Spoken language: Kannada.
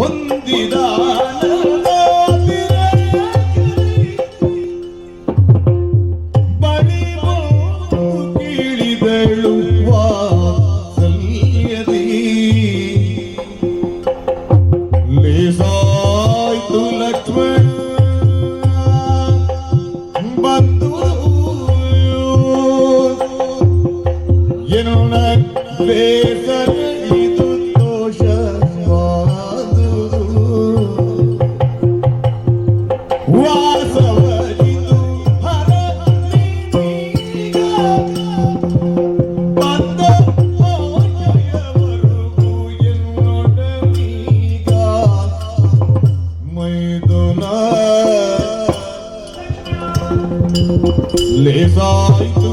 ಹೊಂದಿದ ಬಳಿ ಕೀಳಿದಳು ವಾತ್ಸಲ್ಯದಿ ಲೇಸಾಯ್ತು ಲಕ್ಷ್ಮಣ ಬಂದು ಏನೋ ಬೇಸರ ಇದು ದೋಷವಾದುದು ವಾಸವರಿದು ಹರನಿಗ ಬಂದ ಓಟಯವರೆಗೂ ಎನ್ನೊಡನೀಗ ಮೈದುನ ಲೇಸಾಯ್ತು